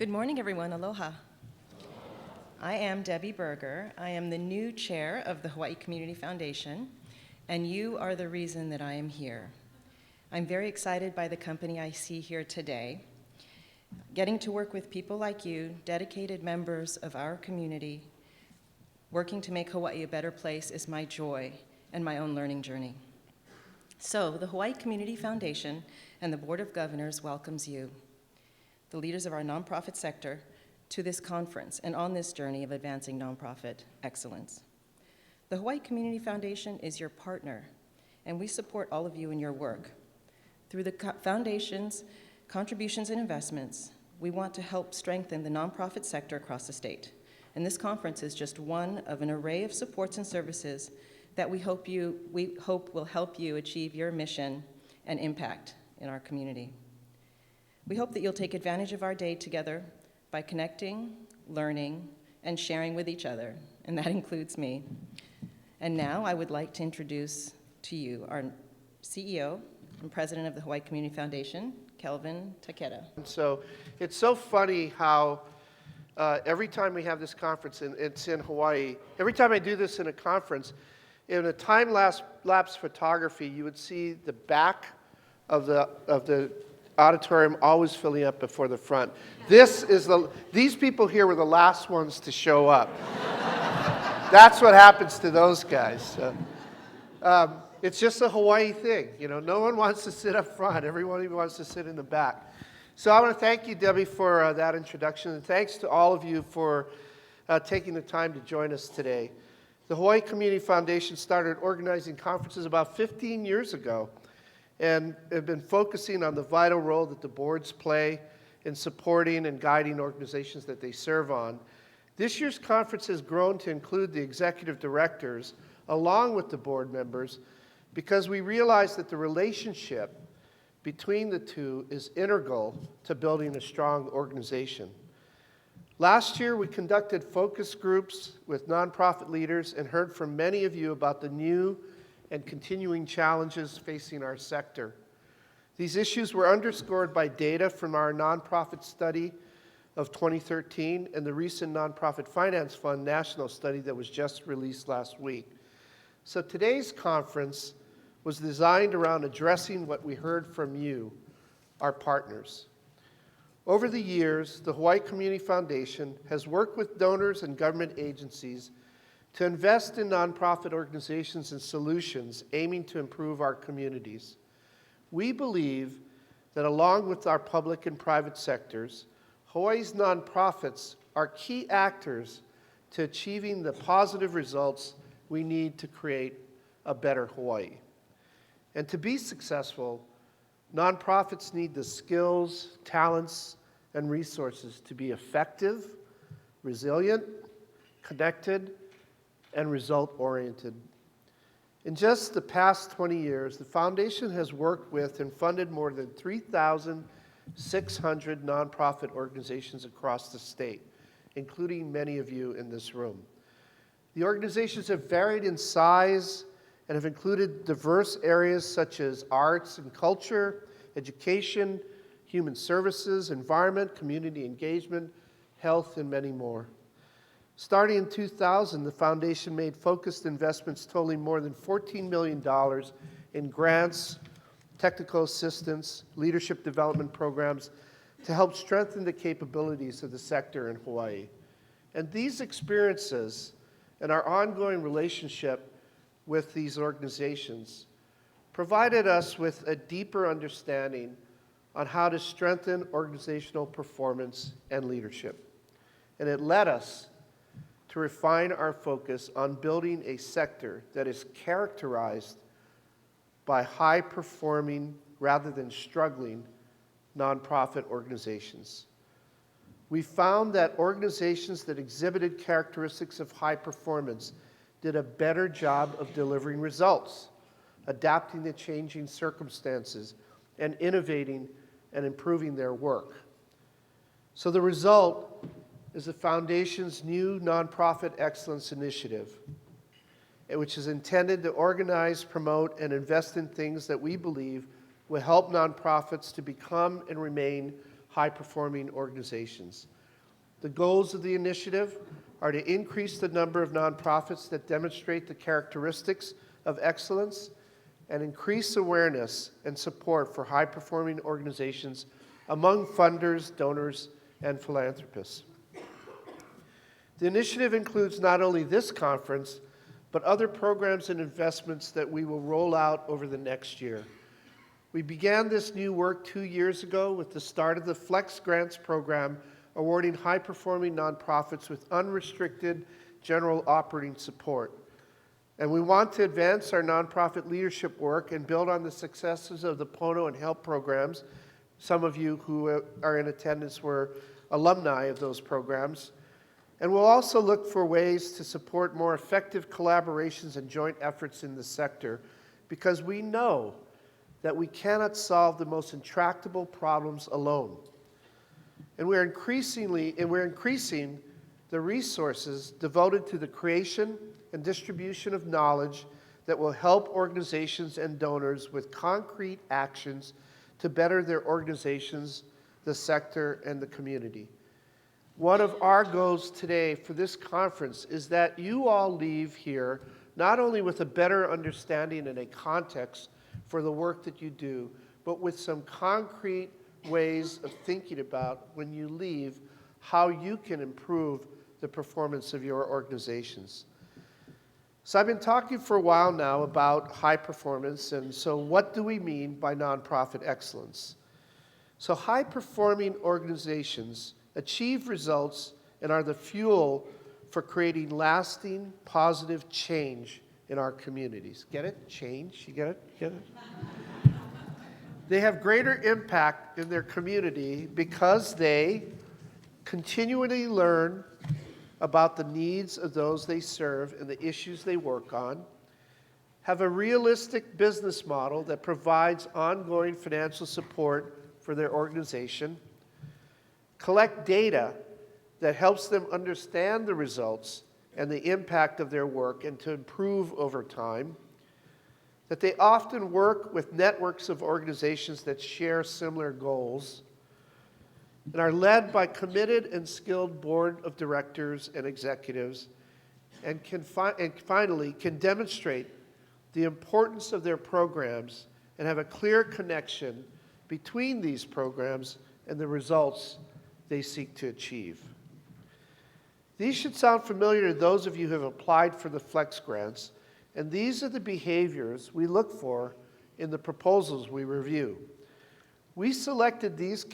Good morning, everyone. Aloha. I am Debbie Berger. I am the new chair of the Hawai'i Community Foundation, and you are the reason that I am here. I'm very excited by the company I see here today. Getting to work with people like you, dedicated members of our community, working to make Hawaii a better place is my joy and my own learning journey. So, the Hawai'i Community Foundation and the Board of Governors welcomes you, the leaders of our nonprofit sector, to this conference and on this journey of advancing nonprofit excellence. The Hawai'i Community Foundation is your partner, and we support all of you in your work. Through the foundation's contributions and investments, we want to help strengthen the nonprofit sector across the state. And this conference is just one of an array of supports and services that we hope will help you achieve your mission and impact in our community. We hope that you'll take advantage of our day together by connecting, learning, and sharing with each other, and that includes me. And now I would like to introduce to you our CEO and president of the Hawai'i Community Foundation, Kelvin Takeda. So it's so funny how every time we have this conference, and it's in Hawaii, every time I do this in a conference, in a time-lapse photography, you would see the back of the auditorium always filling up before the front. These people here were the last ones to show up. That's what happens to those guys. So, it's just a Hawaii thing. You know, no one wants to sit up front. Everyone wants to sit in the back. So I want to thank you, Debbie, for that introduction. And thanks to all of you for taking the time to join us today. The Hawai'i Community Foundation started organizing conferences about 15 years ago and have been focusing on the vital role that the boards play in supporting and guiding organizations that they serve on. This year's conference has grown to include the executive directors along with the board members because we realize that the relationship between the two is integral to building a strong organization. Last year, we conducted focus groups with nonprofit leaders and heard from many of you about the new and continuing challenges facing our sector. These issues were underscored by data from our nonprofit study of 2013 and the recent Nonprofit Finance Fund national study that was just released last week. So today's conference was designed around addressing what we heard from you, our partners. Over the years, the Hawai'i Community Foundation has worked with donors and government agencies to invest in nonprofit organizations and solutions aiming to improve our communities. We believe that along with our public and private sectors, Hawaii's nonprofits are key actors to achieving the positive results we need to create a better Hawaii. And to be successful, nonprofits need the skills, talents, and resources to be effective, resilient, connected, and result-oriented. In just the past 20 years, the Foundation has worked with and funded more than 3,600 nonprofit organizations across the state, including many of you in this room. The organizations have varied in size and have included diverse areas such as arts and culture, education, human services, environment, community engagement, health, and many more. Starting in 2000, the Foundation made focused investments totaling more than $14 million in grants, technical assistance, leadership development programs to help strengthen the capabilities of the sector in Hawaii. And these experiences and our ongoing relationship with these organizations provided us with a deeper understanding on how to strengthen organizational performance and leadership. And it led us to refine our focus on building a sector that is characterized by high-performing rather than struggling nonprofit organizations. We found that organizations that exhibited characteristics of high performance did a better job of delivering results, adapting to changing circumstances, and innovating and improving their work. So the result is the Foundation's new Nonprofit Excellence Initiative, which is intended to organize, promote, and invest in things that we believe will help nonprofits to become and remain high-performing organizations. The goals of the initiative are to increase the number of nonprofits that demonstrate the characteristics of excellence and increase awareness and support for high-performing organizations among funders, donors, and philanthropists. The initiative includes not only this conference, but other programs and investments that we will roll out over the next year. We began this new work 2 years ago with the start of the Flex Grants program, awarding high-performing nonprofits with unrestricted general operating support. And we want to advance our nonprofit leadership work and build on the successes of the Pono and HELP programs. Some of you who are in attendance were alumni of those programs. And we'll also look for ways to support more effective collaborations and joint efforts in the sector, because we know that we cannot solve the most intractable problems alone. And we're increasing the resources devoted to the creation and distribution of knowledge that will help organizations and donors with concrete actions to better their organizations, the sector, and the community. One of our goals today for this conference is that you all leave here not only with a better understanding and a context for the work that you do, but with some concrete ways of thinking about, when you leave, how you can improve the performance of your organizations. So I've been talking for a while now about high performance, and so what do we mean by nonprofit excellence? So high-performing organizations achieve results and are the fuel for creating lasting, positive change in our communities. Get it? Change? You get it? Get it? They have greater impact in their community because they continually learn about the needs of those they serve and the issues they work on, have a realistic business model that provides ongoing financial support for their organization, collect data that helps them understand the results and the impact of their work and to improve over time, that they often work with networks of organizations that share similar goals, and are led by committed and skilled board of directors and executives, and finally can demonstrate the importance of their programs and have a clear connection between these programs and the results they seek to achieve. These should sound familiar to those of you who have applied for the Flex Grants, and these are the behaviors we look for in the proposals we review. We selected these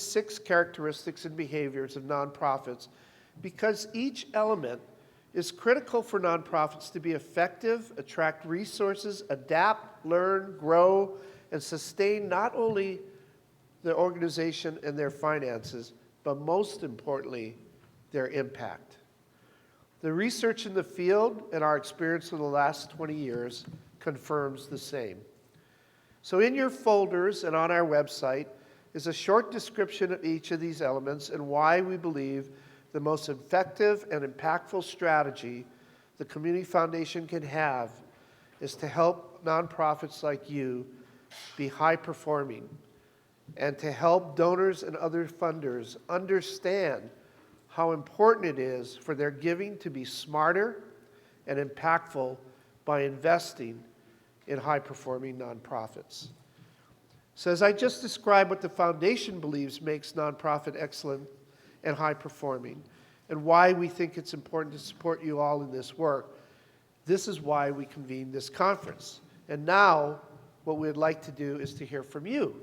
6 characteristics and behaviors of nonprofits because each element is critical for nonprofits to be effective, attract resources, adapt, learn, grow, and sustain not only the organization and their finances, but most importantly, their impact. The research in the field and our experience in the last 20 years confirms the same. So in your folders and on our website is a short description of each of these elements and why we believe the most effective and impactful strategy the Community Foundation can have is to help nonprofits like you be high performing and to help donors and other funders understand how important it is for their giving to be smarter and impactful by investing in high-performing nonprofits. So as I just described what the Foundation believes makes nonprofit excellent and high-performing, and why we think it's important to support you all in this work, this is why we convened this conference. And now, what we'd like to do is to hear from you.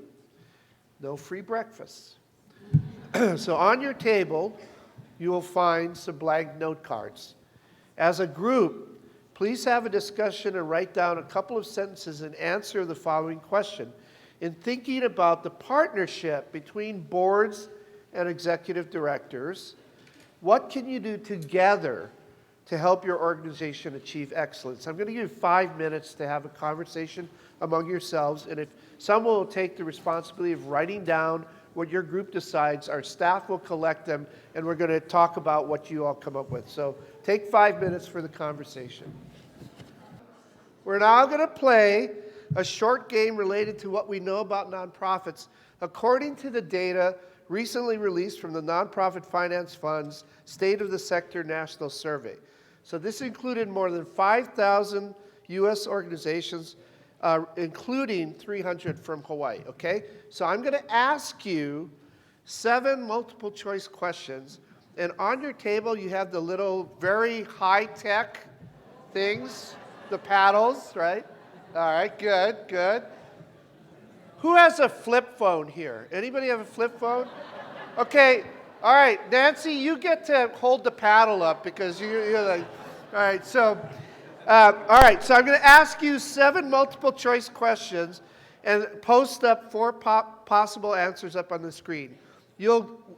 No free breakfast. So on your table, you will find some blank note cards. As a group, please have a discussion and write down a couple of sentences and answer the following question. In thinking about the partnership between boards and executive directors, what can you do together to help your organization achieve excellence? I'm going to give you 5 minutes to have a conversation among yourselves, and if someone will take the responsibility of writing down what your group decides, our staff will collect them, and we're going to talk about what you all come up with. So take 5 minutes for the conversation. We're now going to play a short game related to what we know about nonprofits according to the data recently released from the Nonprofit Finance Fund's State of the Sector National Survey. So this included more than 5,000 U.S. organizations, including 300 from Hawaii, okay? So I'm going to ask you 7 multiple choice questions, and on your table you have the little very high-tech things, the paddles, right? All right, good, good. Who has a flip phone here? Anybody have a flip phone? Okay, all right, Nancy, you get to hold the paddle up because you're like, all right, so I'm going to ask you 7 multiple choice questions and post up 4 possible answers up on the screen.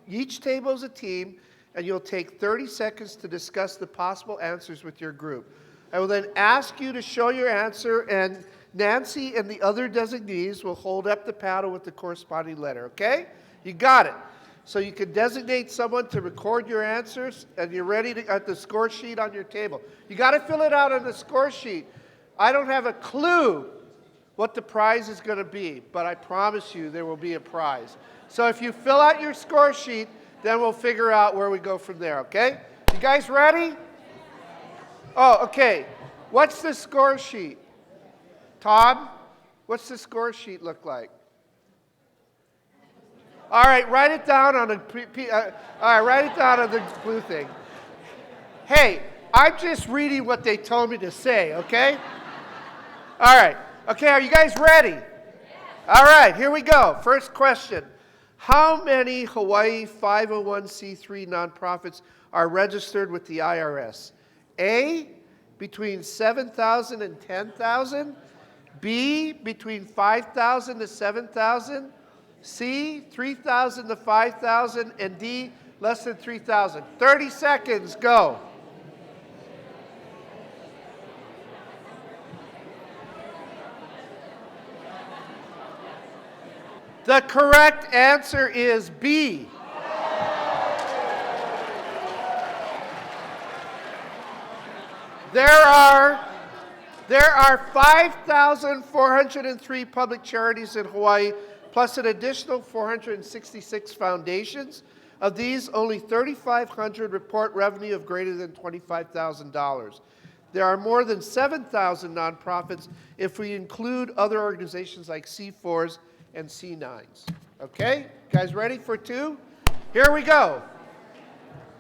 Each table is a team, and you'll take 30 seconds to discuss the possible answers with your group. I will then ask you to show your answer, and Nancy and the other designees will hold up the paddle with the corresponding letter, okay? You got it. So you can designate someone to record your answers, and you're ready to, at the score sheet on your table. You got to fill it out on the score sheet. I don't have a clue what the prize is going to be, but I promise you there will be a prize. So if you fill out your score sheet, then we'll figure out where we go from there, okay? You guys ready? Oh, okay. What's the score sheet? Tom, what's the score sheet look like? All right, write it down on write it down on the blue thing. Hey, I'm just reading what they told me to say, okay? All right. Okay, are you guys ready? All right, here we go. First question. How many Hawaii 501c3 nonprofits are registered with the IRS? A, between 7,000 and 10,000. B, between 5,000 to 7,000. C, 3,000 to 5,000. And D, less than 3,000. 30 seconds, go. The correct answer is B. There are 5,403 public charities in Hawaii, plus an additional 466 foundations. Of these, only 3,500 report revenue of greater than $25,000. There are more than 7,000 nonprofits if we include other organizations like C4s and C9s. Okay? Guys ready for 2? Here we go.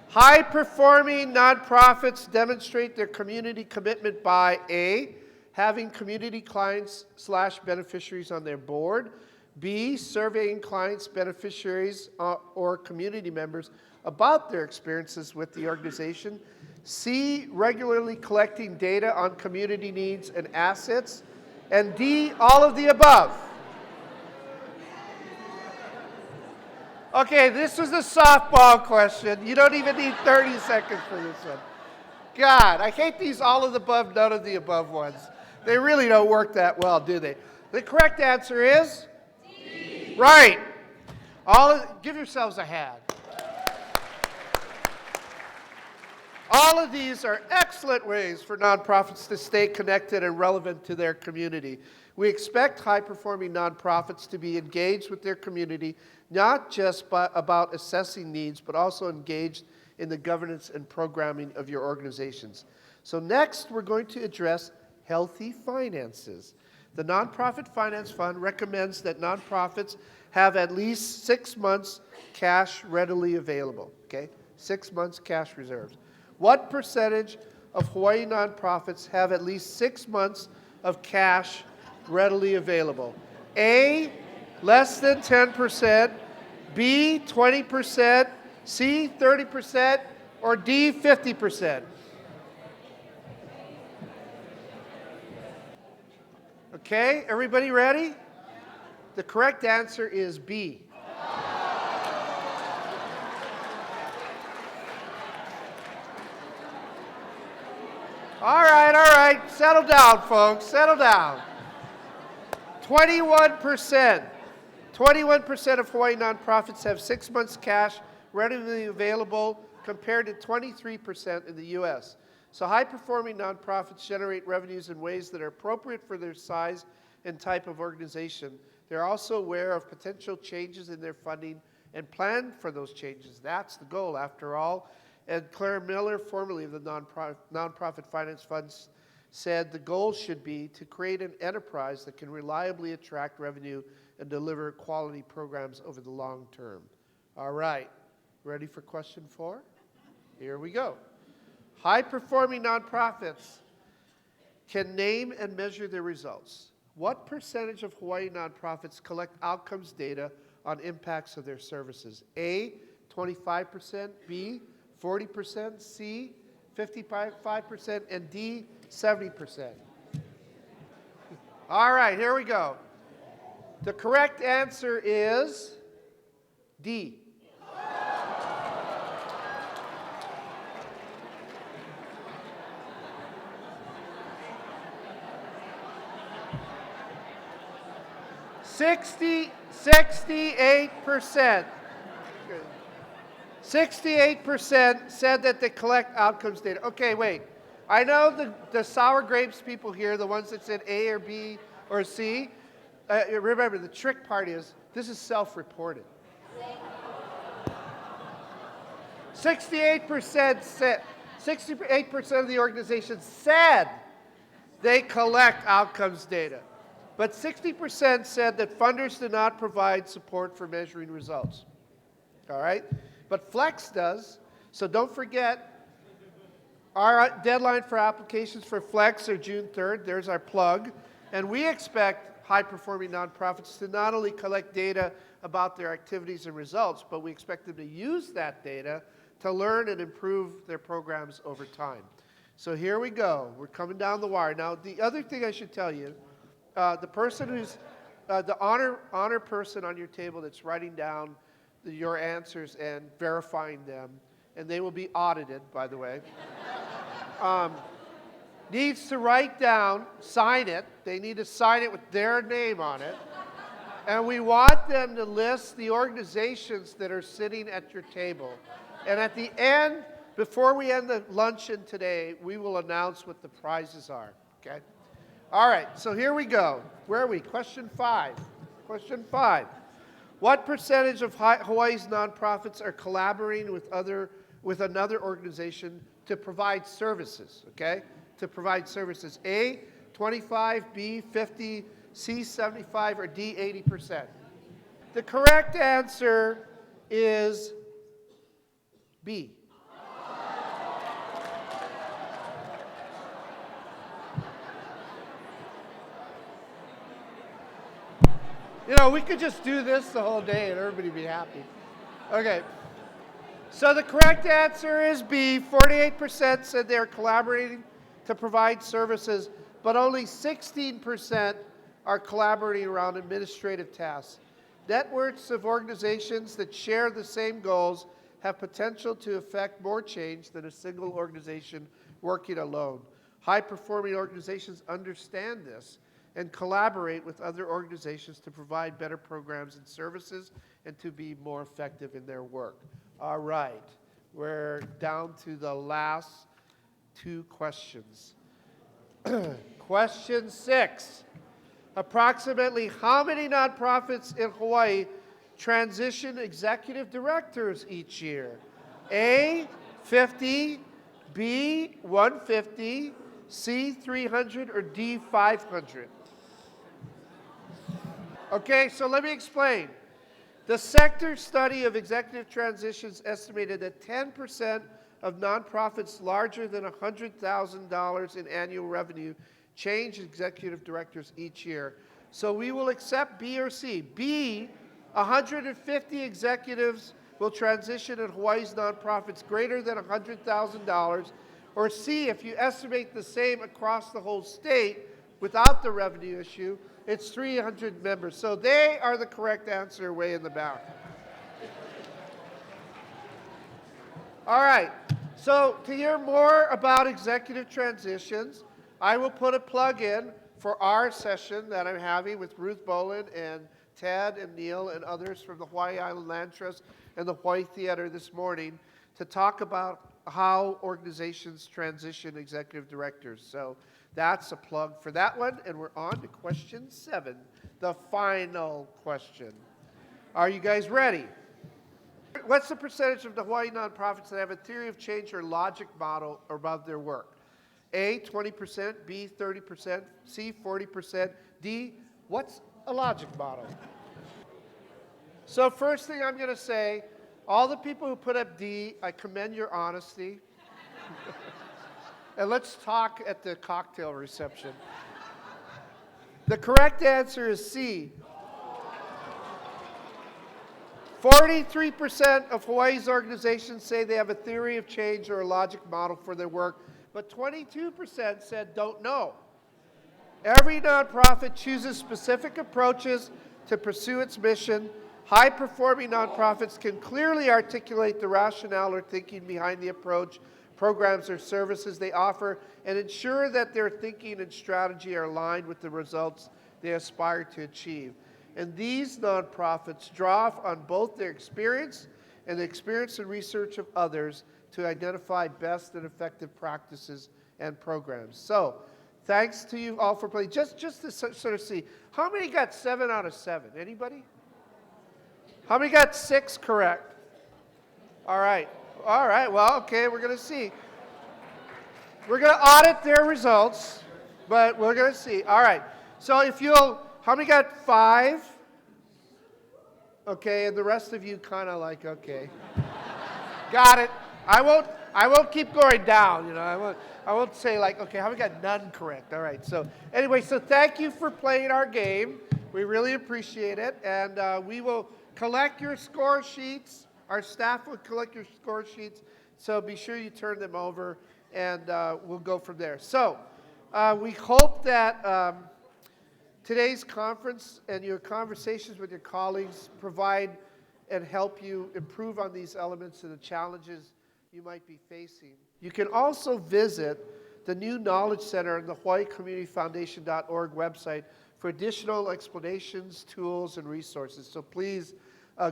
High-performing nonprofits demonstrate their community commitment by A, having community clients / beneficiaries on their board. B, surveying clients, beneficiaries, or community members about their experiences with the organization. C, regularly collecting data on community needs and assets. And D, all of the above. Okay, this was a softball question. You don't even need 30 seconds for this one. God, I hate these all of the above, none of the above ones. They really don't work that well, do they? The correct answer is? D. Right. Give yourselves a hand. All of these are excellent ways for nonprofits to stay connected and relevant to their community. We expect high-performing nonprofits to be engaged with their community, not just about assessing needs, but also engaged in the governance and programming of your organizations. So next, we're going to address healthy finances. The Nonprofit Finance Fund recommends that nonprofits have at least 6 months cash readily available, okay? 6 months cash reserves. What percentage of Hawaii nonprofits have at least 6 months of cash readily available? A, less than 10%, B, 20%, C, 30%, or D, 50%? Okay, everybody ready? The correct answer is B. All right, settle down, folks, settle down. 21% of Hawaii nonprofits have 6 months cash readily available compared to 23% in the U.S. So high-performing nonprofits generate revenues in ways that are appropriate for their size and type of organization. They're also aware of potential changes in their funding and plan for those changes. That's the goal, after all. And Claire Miller, formerly of the Nonprofit Finance Funds, said the goal should be to create an enterprise that can reliably attract revenue and deliver quality programs over the long term. All right, ready for question 4? Here we go. High-performing nonprofits can name and measure their results. What percentage of Hawaii nonprofits collect outcomes data on impacts of their services? A, 25%, B, 40%, C, 55%, and D, 70%. All right, here we go. The correct answer is D. Sixty-eight percent. 68% said that they collect outcomes data. Okay, wait. I know the sour grapes people here, the ones that said A or B or C. Remember, the trick part is this is self-reported. 68% of the organizations said they collect outcomes data. But 60% said that funders do not provide support for measuring results. All right? But Flex does. So don't forget, our deadline for applications for Flex are June 3rd. There's our plug. And we expect high-performing nonprofits to not only collect data about their activities and results, but we expect them to use that data to learn and improve their programs over time. So here we go. We're coming down the wire. Now, the other thing I should tell you, the person who's the honor person on your table that's writing down your answers and verifying them, and they will be audited, by the way, needs to write down, sign it. They need to sign it with their name on it. And we want them to list the organizations that are sitting at your table. And at the end, before we end the luncheon today, we will announce what the prizes are, okay? All right, so here we go. Where are we? Question 5. Question 5. What percentage of Hawaii's nonprofits are collaborating with another organization to provide services, okay? To provide services. A, 25, B, 50, C, 75, or D, 80%. The correct answer is B. You know, we could just do this the whole day and everybody would be happy. Okay. So the correct answer is B. 48% said they're collaborating to provide services, but only 16% are collaborating around administrative tasks. Networks of organizations that share the same goals have potential to affect more change than a single organization working alone. High-performing organizations understand this and collaborate with other organizations to provide better programs and services and to be more effective in their work. All right, we're down to the last 2 questions. Question 6. Approximately how many nonprofits in Hawaii transition executive directors each year? A, 50, B, 150, C, 300, or D, 500? Okay, so let me explain. The sector study of executive transitions estimated that 10% of nonprofits larger than $100,000 in annual revenue change executive directors each year. So we will accept B or C. B, 150 executives will transition in Hawaii's nonprofits greater than $100,000. Or C, if you estimate the same across the whole state without the revenue issue, it's 300 members. So they are the correct answer way in the back. All right. So to hear more about executive transitions, I will put a plug in for our session that I'm having with Ruth Boland and Ted and Neil and others from the Hawaii Island Land Trust and the Hawaii Theater this morning to talk about how organizations transition executive directors. So that's a plug for that one. And we're on to question 7, the final question. Are you guys ready? What's the percentage of the Hawaii nonprofits that have a theory of change or logic model about their work? A, 20%, B, 30%, C, 40%, D, what's a logic model? So first thing I'm going to say, all the people who put up D, I commend your honesty. And let's talk at the cocktail reception. The correct answer is C. 43% of Hawaii's organizations say they have a theory of change or a logic model for their work, but 22% said don't know. Every nonprofit chooses specific approaches to pursue its mission. High-performing nonprofits can clearly articulate the rationale or thinking behind the approach, programs, or services they offer, and ensure that their thinking and strategy are aligned with the results they aspire to achieve. And these nonprofits draw on both their experience and the experience and research of others to identify best and effective practices and programs. So, thanks to you all for playing. Just to sort of see, how many got 7 out of 7? Anybody? How many got 6 correct? All right. All right. Well, okay, we're going to see. We're going to audit their results, but we're going to see. All right. So if you'll, how many got 5? Okay, and the rest of you kind of like, okay. Got it. I won't keep going down, you know. I won't say like, okay, how many got none correct? All right. So anyway, so thank you for playing our game. We really appreciate it, and we will collect your score sheets. Our staff will collect your score sheets, so be sure you turn them over, and we'll go from there. So we hope that today's conference and your conversations with your colleagues provide and help you improve on these elements and the challenges you might be facing. You can also visit the new Knowledge Center on the HawaiiCommunityFoundation.org website for additional explanations, tools, and resources. So please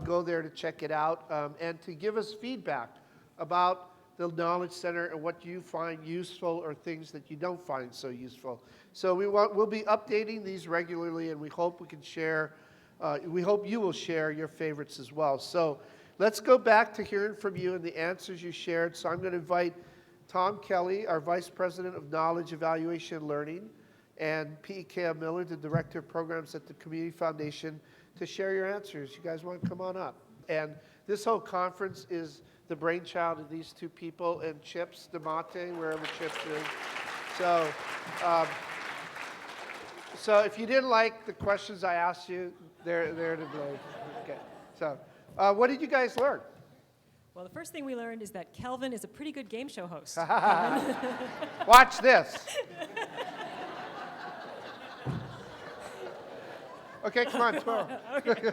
go there to check it out and to give us feedback about the Knowledge Center and what you find useful or things that you don't find so useful. So we'll be updating these regularly, and we hope we can share. We hope you will share your favorites as well. So let's go back to hearing from you and the answers you shared. So I'm going to invite Tom Kelly, our Vice President of Knowledge, Evaluation, and Learning, and P.E.K. Miller, the Director of Programs at the Community Foundation, to share your answers. You guys want to come on up? And this whole conference is the brainchild of these two people and Chips DeMonte, wherever Chips is. So if you didn't like the questions I asked you, they're to blame. Okay. So what did you guys learn? Well, the first thing we learned is that Kelvin is a pretty good game show host. Watch this. Okay, come on, 12. Okay.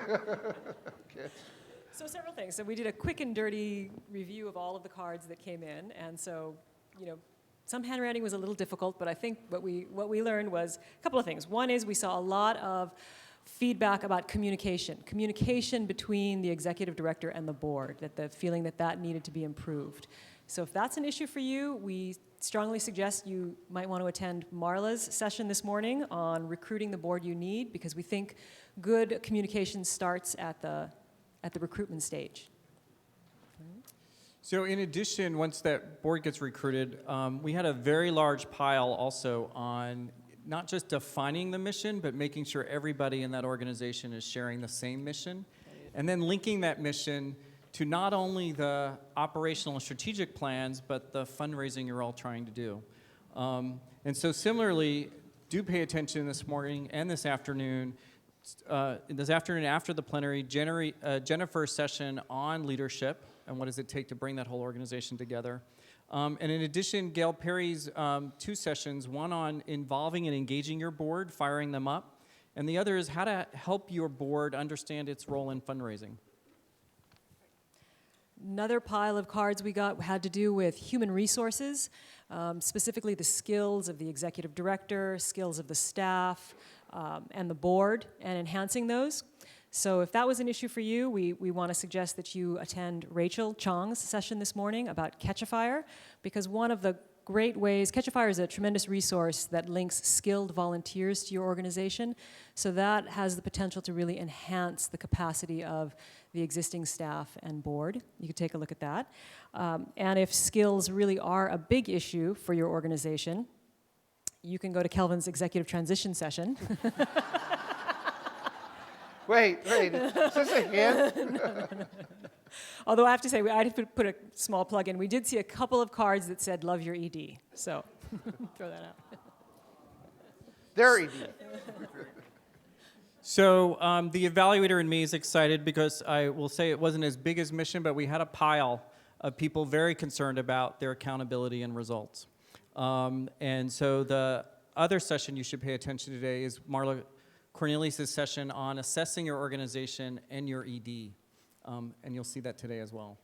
So several things. So we did a quick and dirty review of all of the cards that came in, and so, you know, some handwriting was a little difficult, but I think what we learned was a couple of things. One is we saw a lot of feedback about communication between the executive director and the board, that the feeling that needed to be improved. So if that's an issue for you, we strongly suggest you might want to attend Marla's session this morning on recruiting the board you need, because we think good communication starts at the recruitment stage. So in addition, once that board gets recruited, we had a very large pile also on not just defining the mission, but making sure everybody in that organization is sharing the same mission, and then linking that mission to not only the operational and strategic plans, but the fundraising you're all trying to do. And so similarly, do pay attention this morning and this afternoon. After the plenary, Jennifer's session on leadership and what does it take to bring that whole organization together. And in addition, Gail Perry's 2 sessions, one on involving and engaging your board, firing them up, and the other is how to help your board understand its role in fundraising. Another pile of cards we got had to do with human resources, specifically the skills of the executive director, skills of the staff, and the board, and enhancing those. So if that was an issue for you, we want to suggest that you attend Rachel Chong's session this morning about Catch-a-Fire, because one of the great ways. Catch a Fire is a tremendous resource that links skilled volunteers to your organization. So that has the potential to really enhance the capacity of the existing staff and board. You could take a look at that. And if skills really are a big issue for your organization, you can go to Kelvin's executive transition session. Wait, is this a hint? Although I have to say, I had to put a small plug in. We did see a couple of cards that said, "Love your ED." So throw that out. They're easy. So the evaluator in me is excited because I will say it wasn't as big as mission, but we had a pile of people very concerned about their accountability and results. And so the other session you should pay attention to today is Marla Cornelius' session on assessing your organization and your ED. And you'll see that today as well.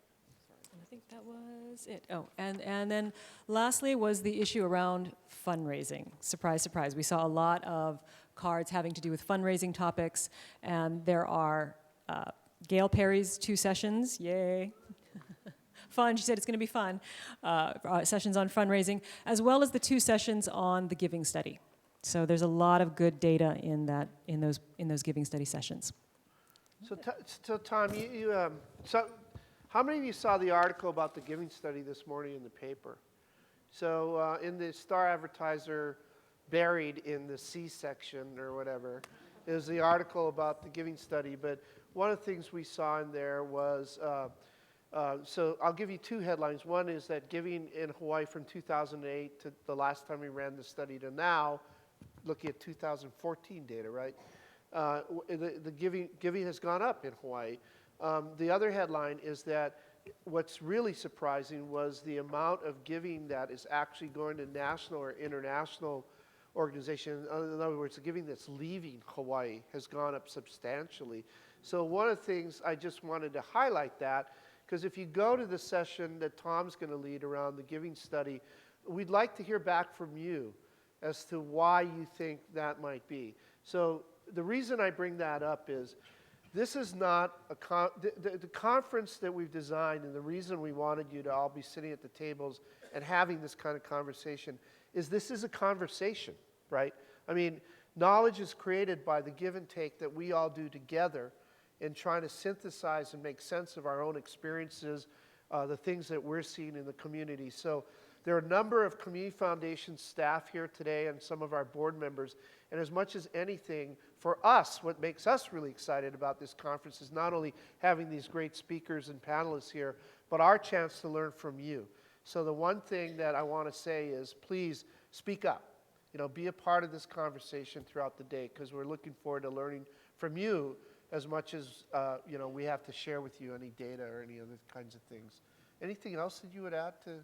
And I think that was it. Oh, and then lastly was the issue around fundraising. Surprise, surprise. We saw a lot of cards having to do with fundraising topics, and there are Gail Perry's 2 sessions, yay. Fun, she said it's going to be fun, sessions on fundraising, as well as the 2 sessions on the giving study. So there's a lot of good data in those giving study sessions. So Tom, so how many of you saw the article about the giving study this morning in the paper? So in the Star Advertiser, buried in the C section or whatever, is the article about the giving study. But one of the things we saw in there was, so I'll give you 2 headlines. One is that giving in Hawaii from 2008 to the last time we ran the study to now, looking at 2014 data, right? The giving has gone up in Hawaii. The other headline is that what's really surprising was the amount of giving that is actually going to national or international organizations. In other words, the giving that's leaving Hawaii has gone up substantially. So one of the things I just wanted to highlight that, because if you go to the session that Tom's going to lead around the giving study, we'd like to hear back from you as to why you think that might be. So the reason I bring that up is this is not the conference that we've designed, and the reason we wanted you to all be sitting at the tables and having this kind of conversation is this is a conversation, right? I mean, knowledge is created by the give and take that we all do together in trying to synthesize and make sense of our own experiences, the things that we're seeing in the community. So there are a number of Community Foundation staff here today and some of our board members. And as much as anything, for us, what makes us really excited about this conference is not only having these great speakers and panelists here, but our chance to learn from you. So the one thing that I want to say is please speak up. You know, be a part of this conversation throughout the day, because we're looking forward to learning from you as much as you know, we have to share with you any data or any other kinds of things. Anything else that you would add to?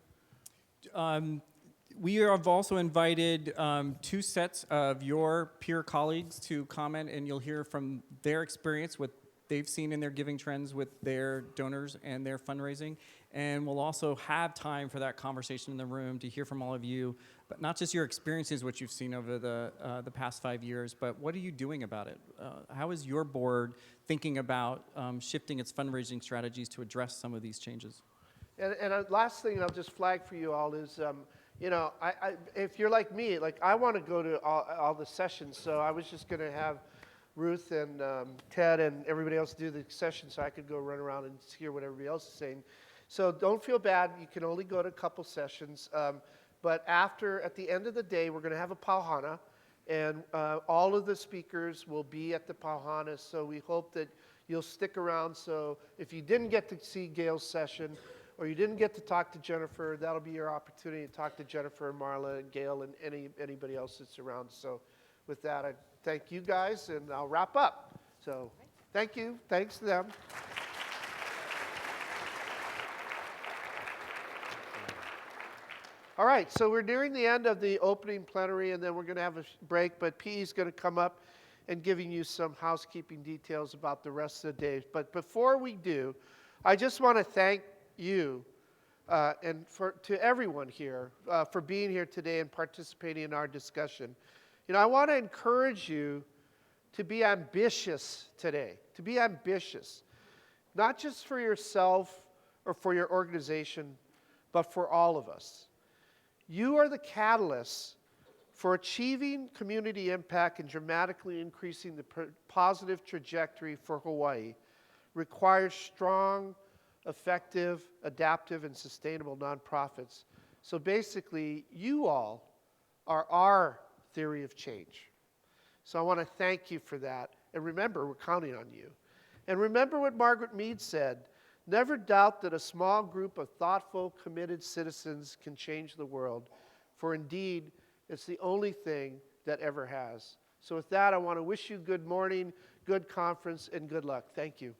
We have also invited 2 sets of your peer colleagues to comment, and you'll hear from their experience, what they've seen in their giving trends with their donors and their fundraising. And we'll also have time for that conversation in the room to hear from all of you, but not just your experiences, what you've seen over the past 5 years, but what are you doing about it? How is your board thinking about shifting its fundraising strategies to address some of these changes? And last thing I'll just flag for you all is, you know, if you're like me, like I want to go to all the sessions, so I was just going to have Ruth and Ted and everybody else do the session so I could go run around and hear what everybody else is saying. So don't feel bad. You can only go to a couple sessions. But at the end of the day, we're going to have a pauhana, and all of the speakers will be at the pauhana, so we hope that you'll stick around. So if you didn't get to see Gail's session, or you didn't get to talk to Jennifer, that'll be your opportunity to talk to Jennifer and Marla and Gail and anybody else that's around. So with that, I thank you guys, and I'll wrap up. So thank you. Thanks to them. All right, so we're nearing the end of the opening plenary, and then we're going to have a break, but PE is going to come up and giving you some housekeeping details about the rest of the day. But before we do, I just want to thank you and to everyone here for being here today and participating in our discussion. You know, I want to encourage you to be ambitious today, to be ambitious, not just for yourself or for your organization, but for all of us. You are the catalysts for achieving community impact and dramatically increasing the positive trajectory for Hawaii. Requires strong, effective, adaptive, and sustainable nonprofits. So basically, you all are our theory of change. So I want to thank you for that. And remember, we're counting on you. And remember what Margaret Mead said, never doubt that a small group of thoughtful, committed citizens can change the world, for indeed, it's the only thing that ever has. So with that, I want to wish you good morning, good conference, and good luck. Thank you.